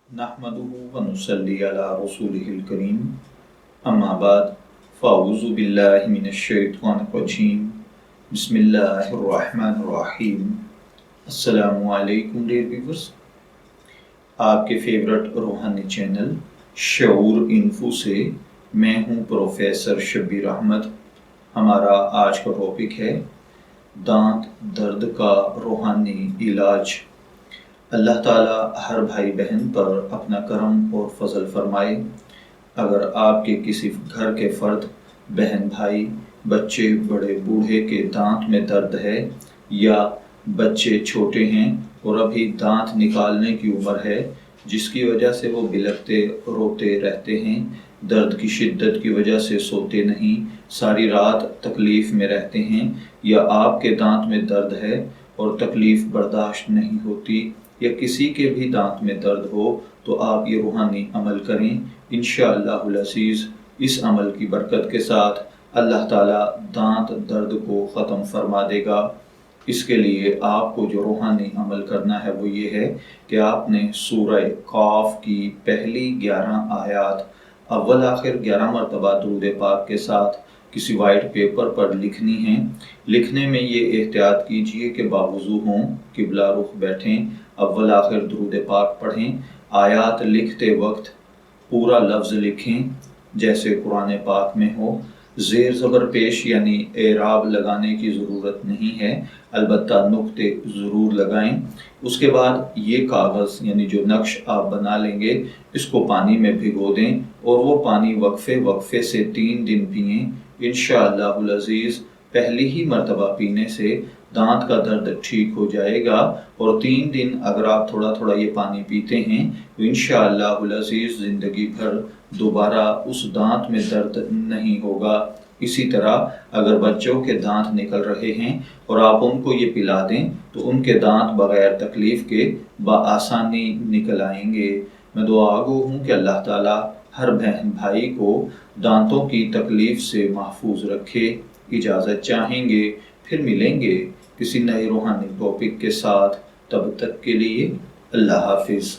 नहमदुहु व नुसल्ली अला रसूलिहिल करीम अम्मा बाद फ़अऊज़ु बिल्लाहि मिनश शैतानिर रजीम बिस्मिल्लाहिर रहमानिर रहीम। अस्सलामु अलैकुम डियर व्यूअर्स, आपके फेवरेट रूहानी चैनल शऊर इन्फो से मैं हूं प्रोफेसर शब्बीर अहमद। हमारा आज का टॉपिक है दांत दर्द का रूहानी इलाज। अल्लाह ताला हर भाई बहन पर अपना करम और फजल फरमाए। अगर आपके किसी घर के फर्द, बहन भाई, बच्चे, बड़े बूढ़े के दांत में दर्द है या बच्चे छोटे हैं और अभी दांत निकालने की उम्र है जिसकी वजह से वो बिलखते रोते रहते हैं, दर्द की शिद्दत की वजह से सोते नहीं, सारी रात तकलीफ़ में रहते हैं, या आपके दांत में दर्द है और तकलीफ़ बर्दाश्त नहीं होती, या किसी के भी दांत में दर्द हो, तो आप ये रूहानी अमल करें। इंशाअल्लाहुल अज़ीज़ इस अमल की बरकत के साथ अल्लाह ताला दांत दर्द को ख़त्म फरमा देगा। इसके लिए आपको जो रूहानी अमल करना है वो ये है कि आपने सूरह काफ की पहली 11 आयात अव्वल आखिर 11 मरतबा दुरूद पाक के साथ किसी वाइट पेपर पर लिखनी है। लिखने में ये एहतियात कीजिए कि बावुज़ू हों, किबला रुख बैठें, अव्वल आखिर दुरूद पाक पढ़ें। आयात लिखते वक्त पूरा लफ्ज़ लिखें जैसे कुरान पाक में हो। ज़ेर ज़बर पेश यानी एराब लगाने की ज़रूरत नहीं है, अलबत्ता नुक्ते ज़रूर लगाएं। उसके बाद ये कागज़ यानी जो नक्श आप बना लेंगे इसको पानी में भिगो दें और वो पानी वक्फे वक्फे से 3 दिन पिएँ। इंशाअल्लाहुल अज़ीज़ पहली ही मरतबा पीने से दांत का दर्द ठीक हो जाएगा और 3 दिन अगर आप थोड़ा थोड़ा ये पानी पीते हैं तो इंशाअल्लाहुल अज़ीज़ ज़िंदगी भर दोबारा उस दांत में दर्द नहीं होगा। इसी तरह अगर बच्चों के दांत निकल रहे हैं और आप उनको ये पिला दें तो उनके दांत बग़ैर तकलीफ़ के बआसानी निकल आएंगे। मैं दुआगो हूँ कि अल्लाह ताला हर बहन भाई को दांतों की तकलीफ़ से महफूज रखे। इजाज़त चाहेंगे, फिर मिलेंगे किसी नए रूहानी टॉपिक के साथ। तब तक के लिए अल्लाह हाफिज़।